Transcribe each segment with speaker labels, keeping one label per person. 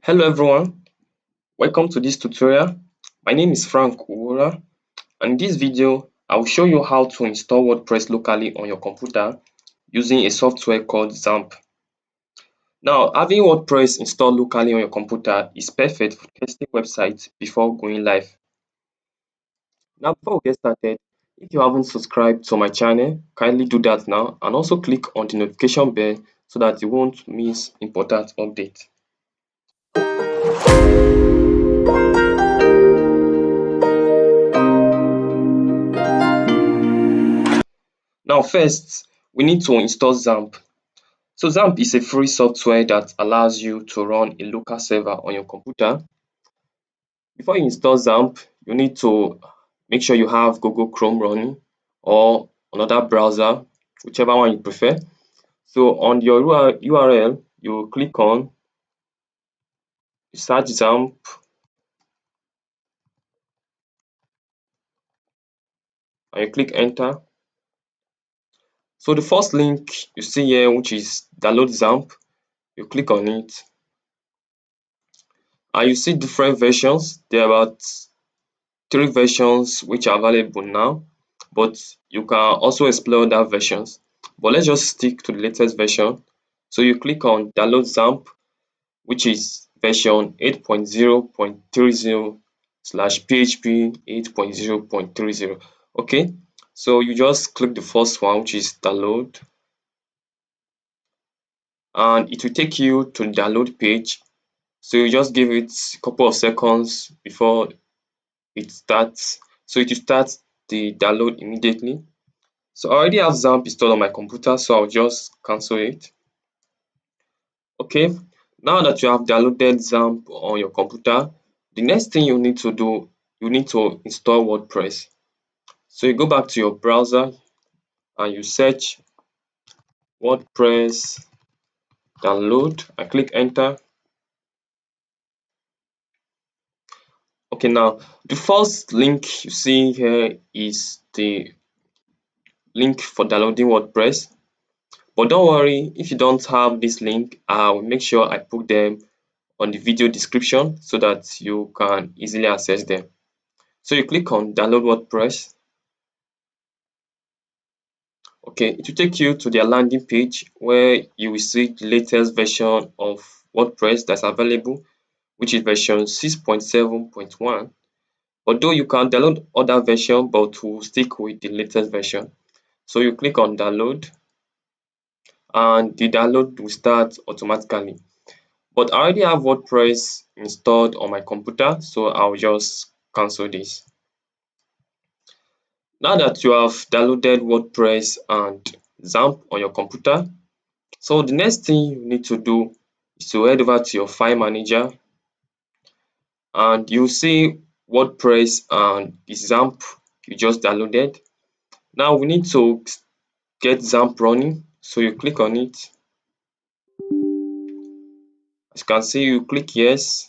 Speaker 1: Hello everyone, welcome to this tutorial. My name is Frank Uwora, and in this video I will show you how to install WordPress locally on your computer using a software called Xampp. Now, having WordPress installed locally on your computer is perfect for testing websites before going live. Now, before we get started, if you haven't subscribed to my channel, kindly do that now and also click on the notification bell so that you won't miss important updates. Now, first, we need to install Xampp. So Xampp is a free software that allows you to run a local server on your computer. Before you install Xampp, you need to make sure you have Google Chrome running or another browser, whichever one you prefer. So on your URL, you click on search Xampp and you click enter. So the first link you see here, which is download Xampp, you click on it and you see different versions. There are about 3 versions which are available now, but you can also explore other versions. But let's just stick to the latest version. So you click on download Xampp, which is version 8.0.30 slash PHP 8.0.30. Okay, so you just click the first one, which is download, and it will take you to the download page. So you just give it a couple of seconds before it starts. So it will start the download immediately. So I already have Xampp installed on my computer, so I'll just cancel it. Okay, now that you have downloaded Xampp on your computer, the next thing you need to do, you need to install WordPress. So you go back to your browser and you search WordPress download and click enter. Okay, now the first link you see here is the link for downloading WordPress. But don't worry, if you don't have this link, I will make sure I put them on the video description so that you can easily access them. So you click on download WordPress. Okay, it will take you to their landing page where you will see the latest version of WordPress that's available, which is version 6.7.1. Although you can download other version, but we'll stick with the latest version. So you click on download and the download will start automatically. But I already have WordPress installed on my computer, so I'll just cancel this. Now that you have downloaded WordPress and Xampp on your computer, so the next thing you need to do is to head over to your file manager and you see WordPress and the Xampp you just downloaded. Now we need to get Xampp running, so you click on it. As you can see, you click yes.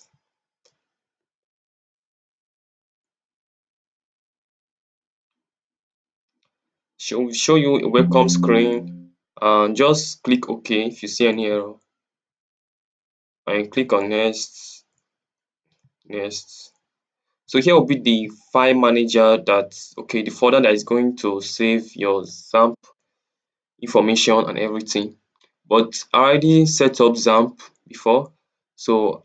Speaker 1: Show you a welcome screen and just click OK if you see any error and click on next. So here will be the file manager the folder that is going to save your Xampp information and everything. But I already set up Xampp before, so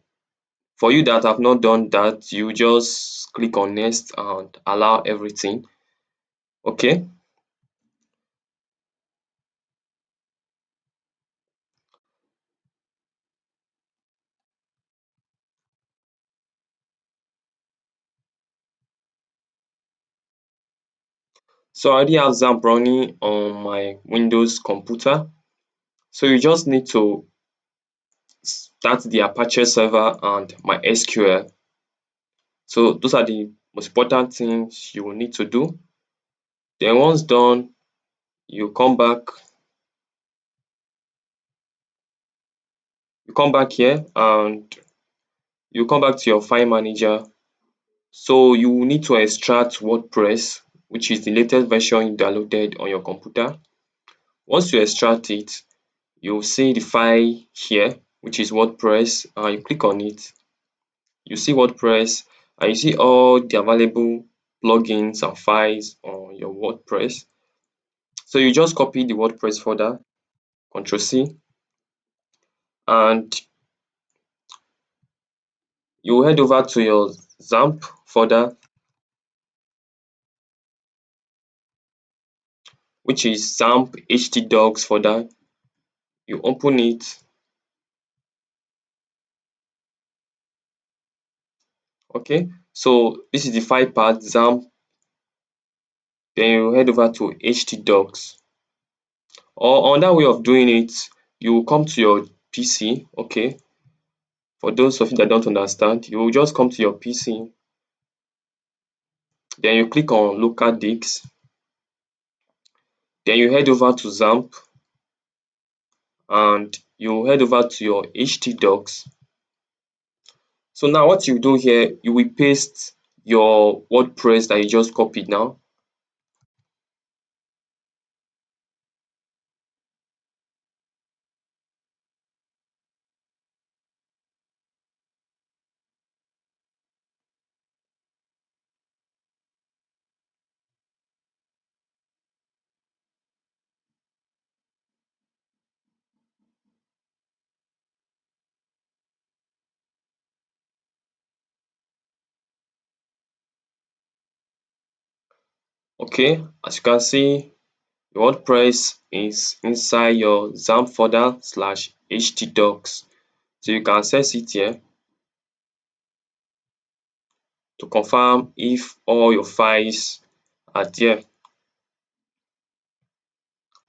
Speaker 1: for you that have not done that, you just click on next and allow everything. Okay, so I already have Xampp running on my Windows computer. So you just need to start the Apache server and MySQL. So those are the most important things you will need to do. Then once done, you come back here and you come back to your file manager. So you will need to extract WordPress, which is the latest version you downloaded on your computer. Once you extract it, you'll see the file here, which is WordPress, and you click on it. You see WordPress and you see all the available plugins and files on your WordPress. So you just copy the WordPress folder, Ctrl C, and you head over to your Xampp folder, which is Xampp htdocs folder. You open it. Okay, so this is the file path Xampp. Then you head over to htdocs. Or another way of doing it, you come to your PC. Okay, for those of you that don't understand, you will just come to your PC. Then you click on local disk. Then you head over to Xampp and you head over to your htdocs. So now what you do here, you will paste your WordPress that you just copied now. Okay, as you can see, your WordPress is inside your Xampp folder slash htdocs. So you can access it here to confirm if all your files are there.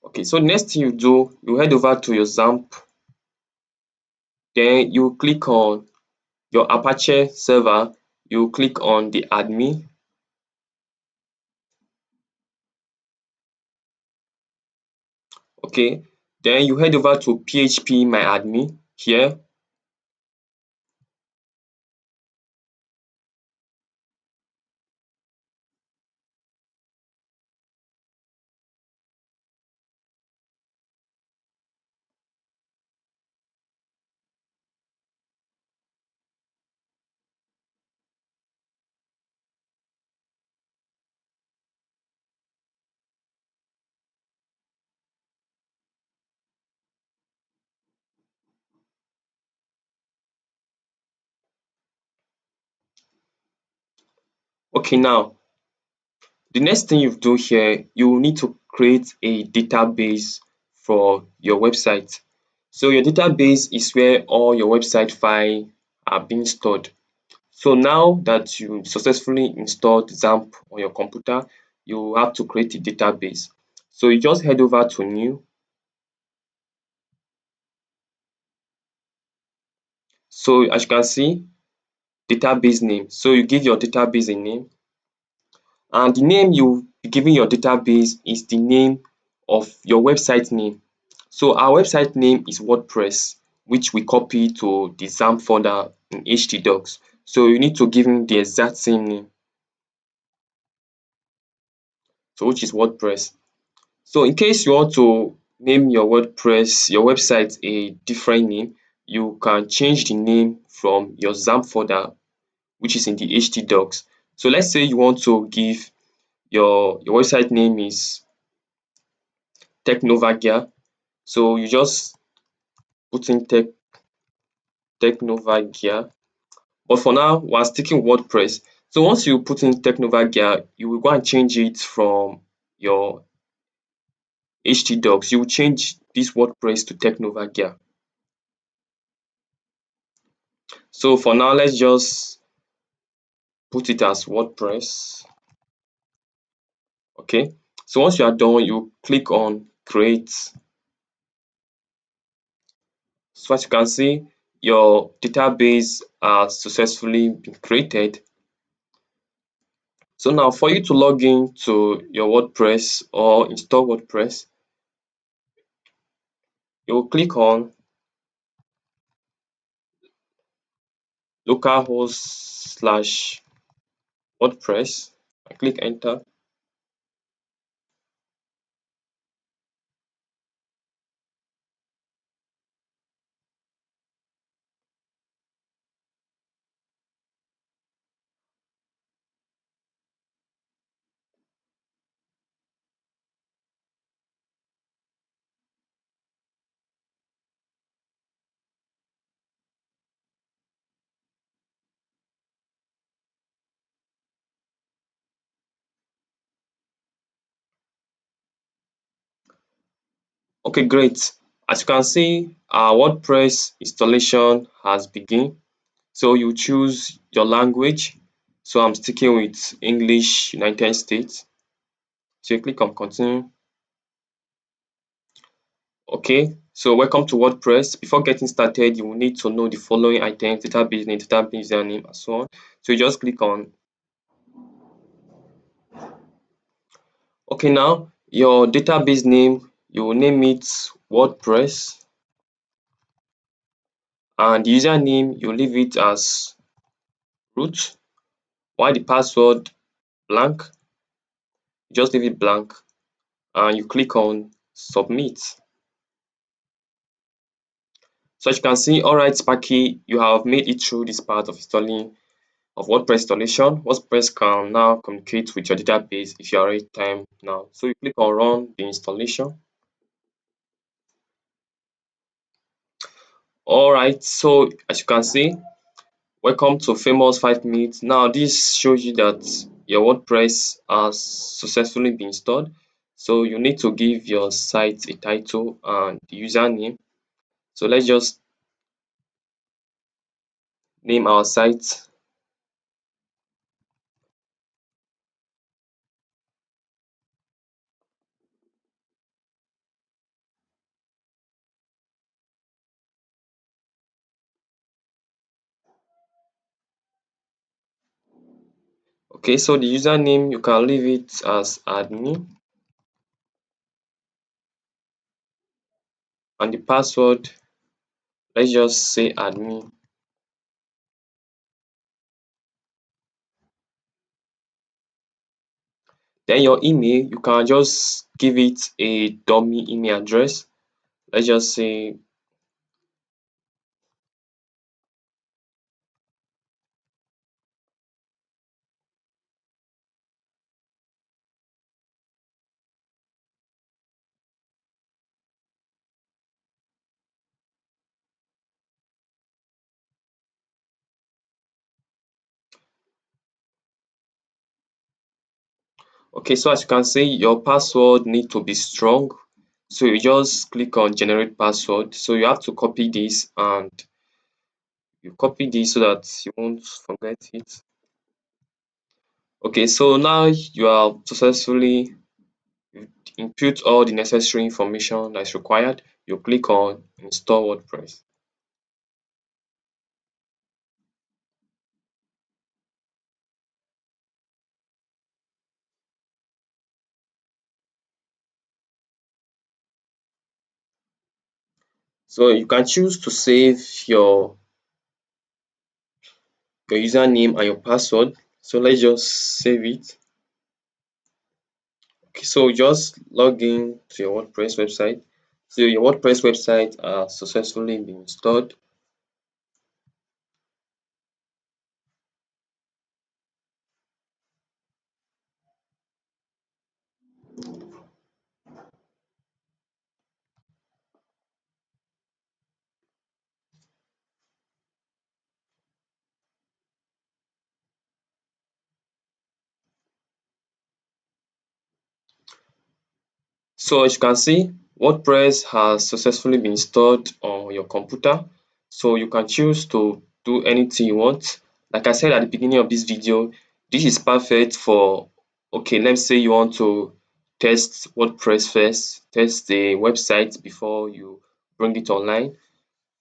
Speaker 1: Okay, so the next thing you do, you head over to your Xampp, then you click on your Apache server, you click on the admin. Okay, then you head over to php here. Okay, now the next thing you do here, you will need to create a database for your website. So your database is where all your website files are being stored. So now that you successfully installed Xampp on your computer, you have to create a database. So you just head over to new. So as you can see, database name. So you give your database a name, and the name you be giving your database is the name of your website name. So our website name is WordPress, which we copy to the Xampp folder in htdocs. So you need to give him the exact same name, so which is WordPress. So in case you want to name your WordPress, your website a different name, you can change the name from your Xampp folder, which is in the htdocs. So let's say you want to give your website name is Technovagia. So you just put in Technovagia. But for now, we're sticking WordPress. So once you put in Technovagia, you will go and change it from your htdocs. You will change this WordPress to Technovagia. So for now, let's just put it as WordPress. Okay. So once you are done, you click on create. So as you can see, your database has successfully been created. So now for you to log in to your WordPress or install WordPress, you will click on localhost slash WordPress and click enter. Okay, great. As you can see, our WordPress installation has begun. So you choose your language. So I'm sticking with English United States. So you click on continue. Okay, so welcome to WordPress. Before getting started, you will need to know the following items: database name, database username, and so on. So you just click on okay. Now your database name, you will name it WordPress, and the username you leave it as root, while the password blank, you just leave it blank, and you click on submit. So as you can see, all right, Sparky, you have made it through this part of installing of WordPress installation. WordPress can now communicate with your database if you are ready time now. So you click on run the installation. All right, so as you can see, welcome to famous 5 minutes. Now this shows you that your WordPress has successfully been installed. So you need to give your site a title and the username. So let's just name our site. Okay, so the username you can leave it as admin, and the password, let's just say admin. Then your email, you can just give it a dummy email address. Let's just say okay, so as you can see, your password need to be strong. So you just click on generate password. So you have to copy this, and you copy this so that you won't forget it. Okay, so now you have successfully input all the necessary information that is required. You click on install WordPress. So you can choose to save your username and your password. So let's just save it. Okay, so just log in to your WordPress website. So your WordPress website has successfully been installed. So as you can see, WordPress has successfully been installed on your computer. So you can choose to do anything you want. Like I said at the beginning of this video, this is perfect for, okay, let's say you want to test WordPress first, test the website before you bring it online,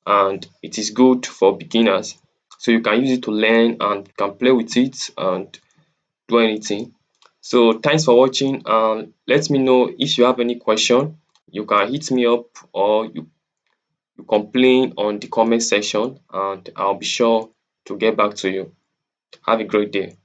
Speaker 1: and it is good for beginners. So you can use it to learn and you can play with it and do anything. So thanks for watching, and let me know if you have any question. You can hit me up, or you complain on the comment section, and I'll be sure to get back to you. Have a great day.